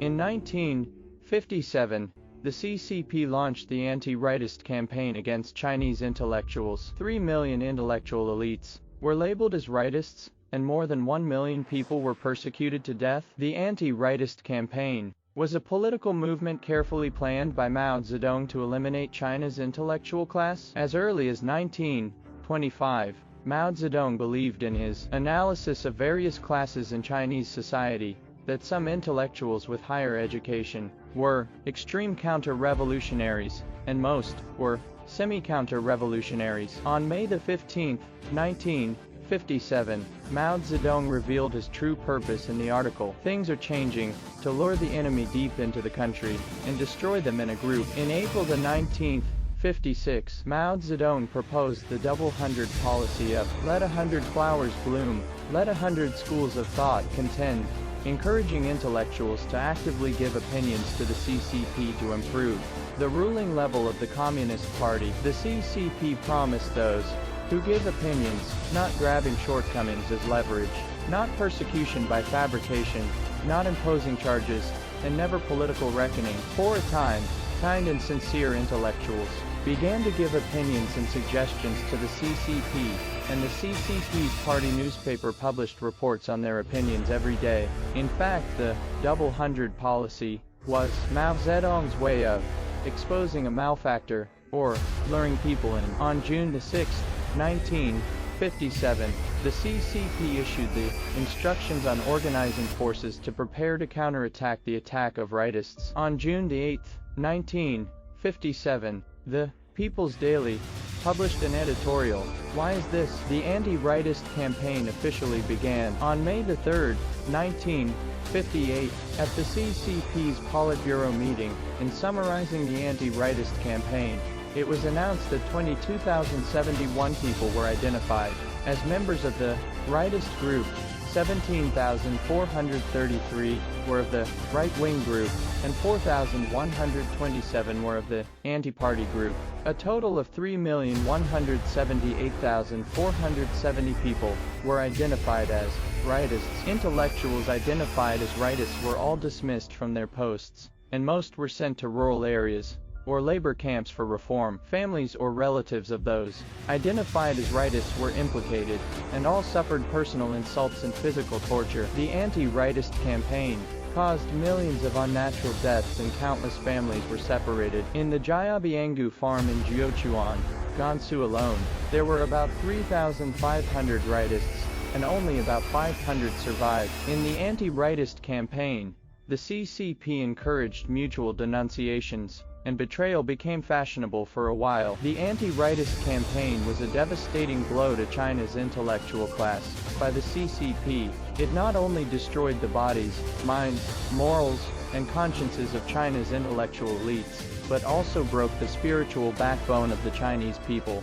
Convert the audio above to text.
In 1957, the CCP launched the Anti-Rightist Campaign against Chinese intellectuals. 3 million intellectual elites were labeled as rightists, and more than 1 million people were persecuted to death. The Anti-Rightist Campaign was a political movement carefully planned by Mao Zedong to eliminate China's intellectual class. As early as 1925, Mao Zedong believed in his analysis of various classes in Chinese society that some intellectuals with higher education were extreme counter-revolutionaries, and most were semi-counter-revolutionaries. On May 15, 1957, Mao Zedong revealed his true purpose in the article, "Things are changing," to lure the enemy deep into the country and destroy them in a group. In April 1956, Mao Zedong proposed the double 100 policy of "Let 100 flowers bloom, let 100 schools of thought contend," encouraging intellectuals to actively give opinions to the CCP to improve the ruling level of the Communist Party. The CCP promised those who give opinions, not grabbing shortcomings as leverage, not persecution by fabrication, not imposing charges, and never political reckoning. For a time, kind and sincere intellectuals began to give opinions and suggestions to the CCP, and the CCP's party newspaper published reports on their opinions every day. In fact, the double 100 policy was Mao Zedong's way of exposing a malefactor, or luring people in. On June 6, 1957, the CCP issued the instructions on organizing forces to prepare to counterattack the attack of rightists. On June 8, 1957, the People's Daily published an editorial, "Why is this?" The Anti-Rightist Campaign officially began on May 3, 1958, at the CCP's Politburo meeting. In summarizing the Anti-Rightist Campaign, it was announced that 22,071 people were identified as members of the rightist group, 17,433 were of the right-wing group, and 4,127 were of the anti-party group. A total of 3,178,470 people were identified as rightists. Intellectuals identified as rightists were all dismissed from their posts, and most were sent to rural areas or labor camps for reform. Families or relatives of those identified as rightists were implicated, and all suffered personal insults and physical torture. The Anti-Rightist Campaign caused millions of unnatural deaths, and countless families were separated. In the Jiabiangu farm in Jiuquan, Gansu alone, there were about 3,500 rightists, and only about 500 survived. In the Anti-Rightist Campaign, the CCP encouraged mutual denunciations, and betrayal became fashionable for a while. The Anti-Rightist Campaign was a devastating blow to China's intellectual class. By the CCP, it not only destroyed the bodies, minds, morals, and consciences of China's intellectual elites, but also broke the spiritual backbone of the Chinese people.